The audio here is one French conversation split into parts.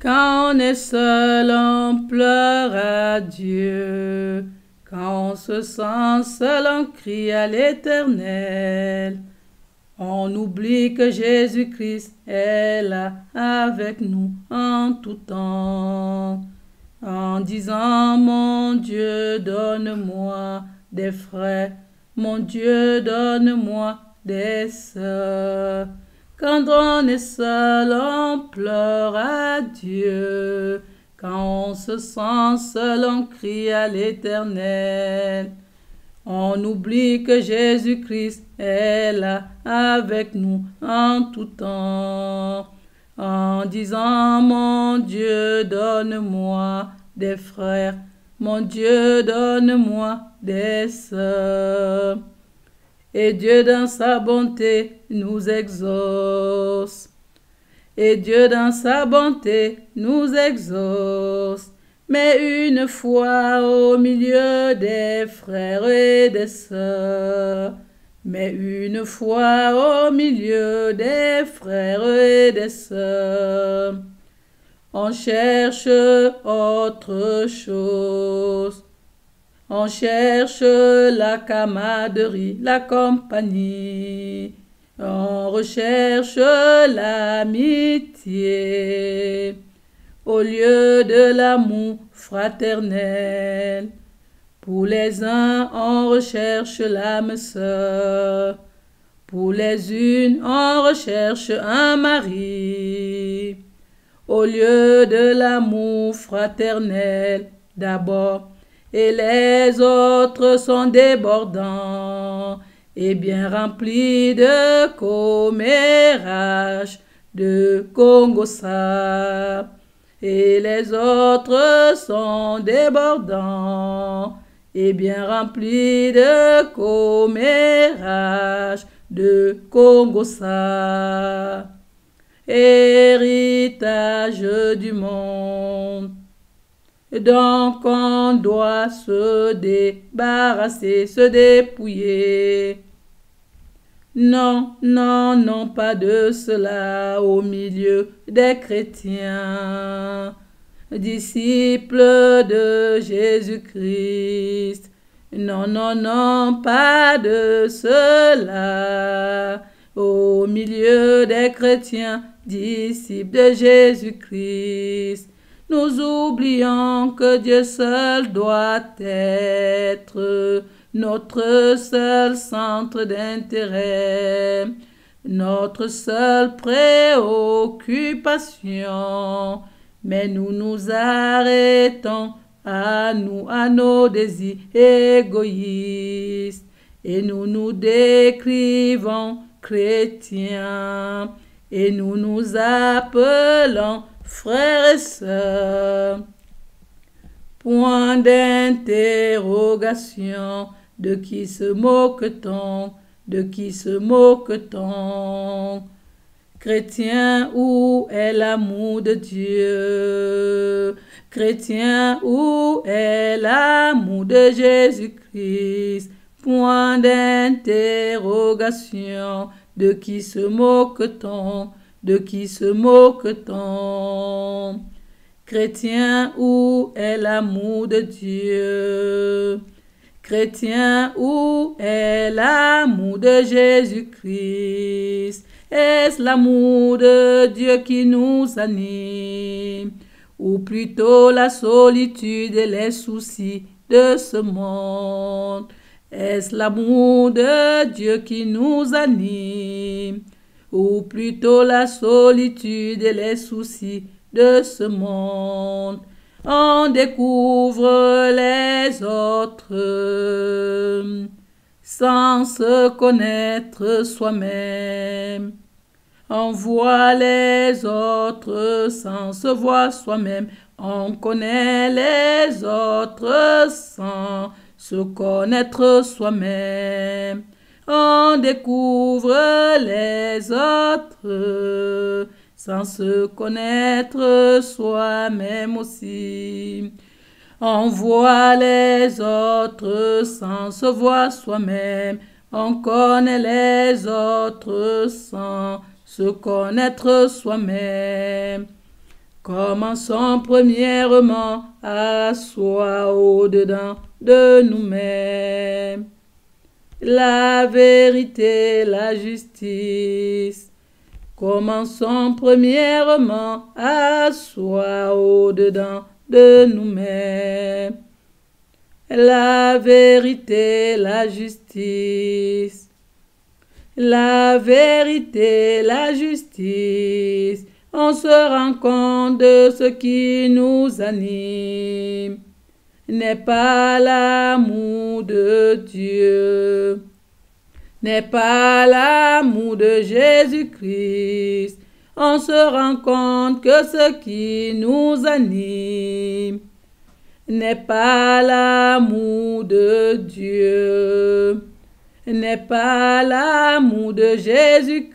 Quand on est seul, on pleure à Dieu. Quand on se sent seul, on crie à l'Éternel. On oublie que Jésus-Christ est là avec nous en tout temps. En disant, mon Dieu, donne-moi des frères, mon Dieu, donne-moi des sœurs. Quand on est seul, on pleure à Dieu. Quand on se sent seul, on crie à l'Éternel. On oublie que Jésus-Christ est là avec nous en tout temps. En disant, mon Dieu, donne-moi des frères, mon Dieu, donne-moi des sœurs. Et Dieu dans sa bonté nous exauce. Et Dieu dans sa bonté nous exauce. Mais une fois au milieu des frères et des sœurs. Mais une fois au milieu des frères et des sœurs. On cherche autre chose. On cherche la camaraderie, la compagnie. On recherche l'amitié au lieu de l'amour fraternel. Pour les uns, on recherche l'âme sœur. Pour les unes, on recherche un mari. Au lieu de l'amour fraternel d'abord. Et les autres sont débordants et bien remplis de commérages, de congossa. Et les autres sont débordants et bien remplis de commérages, de congossa. Héritage du monde. Donc on doit se débarrasser, se dépouiller. Non, non, non, pas de cela au milieu des chrétiens, disciples de Jésus-Christ. Non, non, non, pas de cela au milieu des chrétiens, disciples de Jésus-Christ. Nous oublions que Dieu seul doit être notre seul centre d'intérêt, notre seule préoccupation. Mais nous nous arrêtons à nous, à nos désirs égoïstes, et nous nous décrivons chrétiens, et nous nous appelons frères et sœurs. Point d'interrogation, de qui se moque-t-on, de qui se moque-t-on? Chrétien, où est l'amour de Dieu? Chrétien, où est l'amour de Jésus-Christ? Point d'interrogation, de qui se moque-t-on? De qui se moque-t-on? Chrétien, où est l'amour de Dieu? Chrétien, où est l'amour de Jésus-Christ? Est-ce l'amour de Dieu qui nous anime? Ou plutôt la solitude et les soucis de ce monde? Est-ce l'amour de Dieu qui nous anime? Ou plutôt la solitude et les soucis de ce monde? On découvre les autres sans se connaître soi-même. On voit les autres sans se voir soi-même. On connaît les autres sans se connaître soi-même. On découvre les autres sans se connaître soi-même aussi. On voit les autres sans se voir soi-même. On connaît les autres sans se connaître soi-même. Commençons premièrement à soi au-dedans de nous-mêmes. La vérité, la justice. Commençons premièrement à soi au-dedans de nous-mêmes. La vérité, la justice. La vérité, la justice. On se rend compte de ce qui nous anime. N'est pas l'amour de Dieu. N'est pas l'amour de Jésus-Christ. On se rend compte que ce qui nous anime n'est pas l'amour de Dieu, n'est pas l'amour de Jésus-Christ,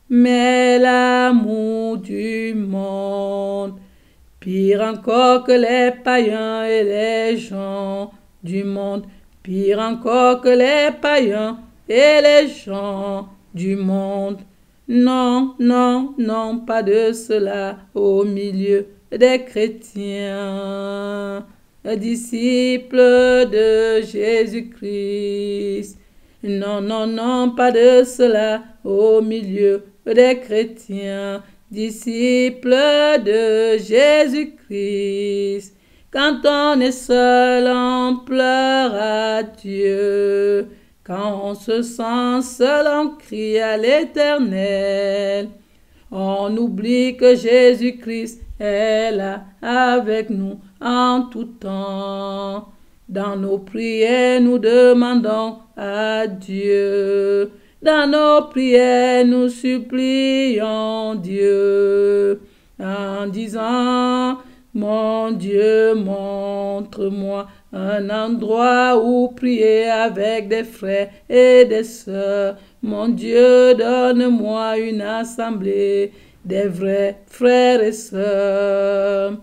mais l'amour du monde. Pire encore que les païens et les gens du monde. Pire encore que les païens et les gens du monde. Non, non, non, pas de cela au milieu des chrétiens, disciples de Jésus-Christ. Non, non, non, pas de cela au milieu des chrétiens, disciples de Jésus-Christ. Quand on est seul, on pleure à Dieu. Quand on se sent seul, on crie à l'Éternel. On oublie que Jésus-Christ est là avec nous en tout temps. Dans nos prières, nous demandons à Dieu. Dans nos prières, nous supplions Dieu en disant: mon Dieu, montre-moi un endroit où prier avec des frères et des sœurs. Mon Dieu, donne-moi une assemblée des vrais frères et sœurs.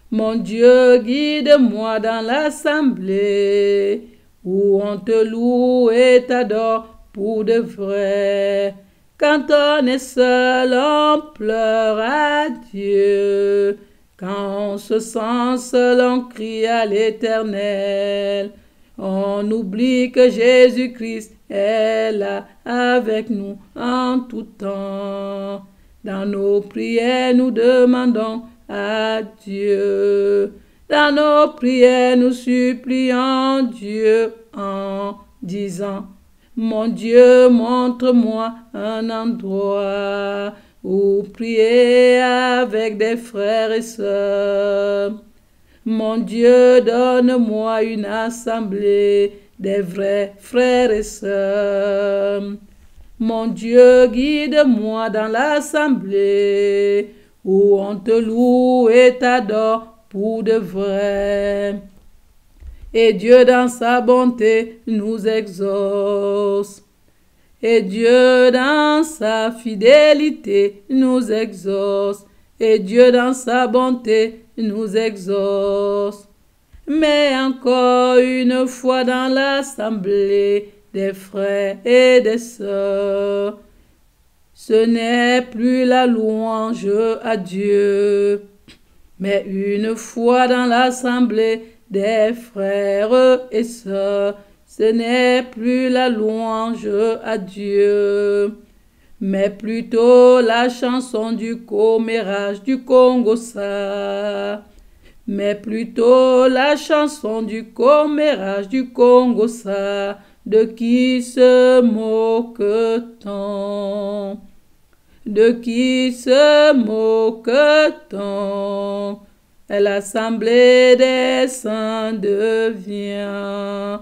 Mon Dieu, guide-moi dans l'assemblée où on te loue et t'adore pour de vrai. Quand on est seul, on pleure à Dieu. Quand on se sent seul, on crie à l'Éternel. On oublie que Jésus-Christ est là avec nous en tout temps. Dans nos prières, nous demandons à Dieu. Dans nos prières, nous supplions Dieu en disant: mon Dieu, montre-moi un endroit où prier avec des frères et sœurs. Mon Dieu, donne-moi une assemblée des vrais frères et sœurs. Mon Dieu, guide-moi dans l'assemblée où on te loue et t'adore pour de vrai. Et Dieu dans sa bonté nous exauce. Et Dieu dans sa fidélité nous exauce. Et Dieu dans sa bonté nous exauce. Mais encore une fois dans l'assemblée des frères et des sœurs, ce n'est plus la louange à Dieu, mais une fois dans l'assemblée des frères et sœurs, ce n'est plus la louange à Dieu, mais plutôt la chanson du commérage du Congo-ça. Mais plutôt la chanson du commérage du Congo-ça, de qui se moque-t-on? De qui se moque-t-on? L'assemblée des saints devient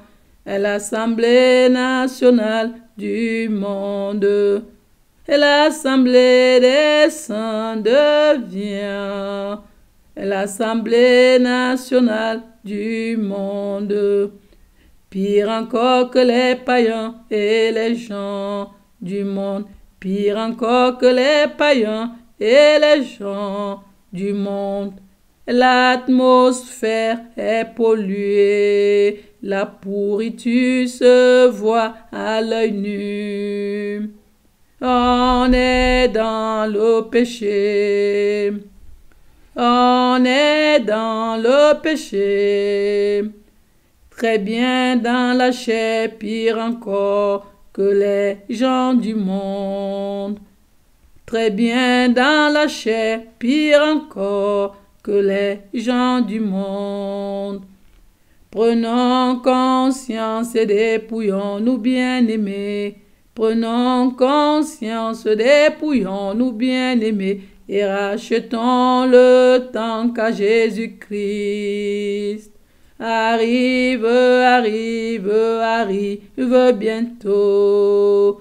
l'assemblée nationale du monde. L'assemblée des saints devient l'assemblée nationale du monde. Pire encore que les païens et les gens du monde. Pire encore que les païens et les gens du monde. L'atmosphère est polluée, la pourriture se voit à l'œil nu. On est dans le péché. On est dans le péché. Très bien dans la chair, pire encore que les gens du monde. Très bien dans la chair, pire encore que les gens du monde. Prenons conscience et dépouillons-nous, bien-aimés. Prenons conscience, dépouillons-nous, bien-aimés, et rachetons le temps qu'à Jésus-Christ. Arrive, arrive, arrive bientôt.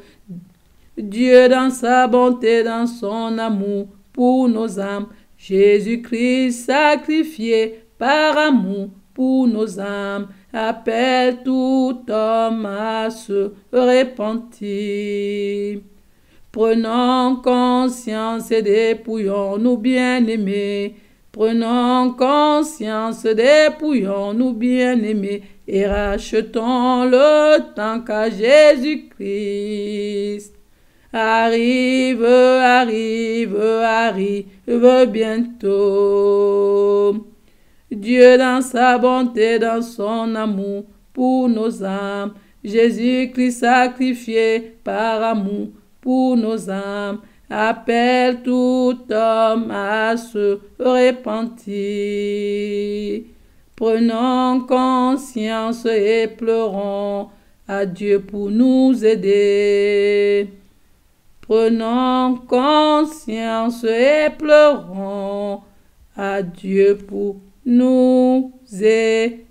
Dieu dans sa bonté, dans son amour pour nos âmes, Jésus-Christ sacrifié par amour pour nos âmes, appelle tout homme à se repentir. Prenons conscience et dépouillons-nous, bien-aimés. Prenons conscience, dépouillons-nous, bien-aimés, et rachetons le temps qu'à Jésus-Christ. Arrive, arrive, arrive bientôt. Dieu dans sa bonté, dans son amour pour nos âmes, Jésus-Christ sacrifié par amour pour nos âmes, appelle tout homme à se repentir. Prenons conscience et pleurons à Dieu pour nous aider. Prenons conscience et pleurons à Dieu pour nous aider.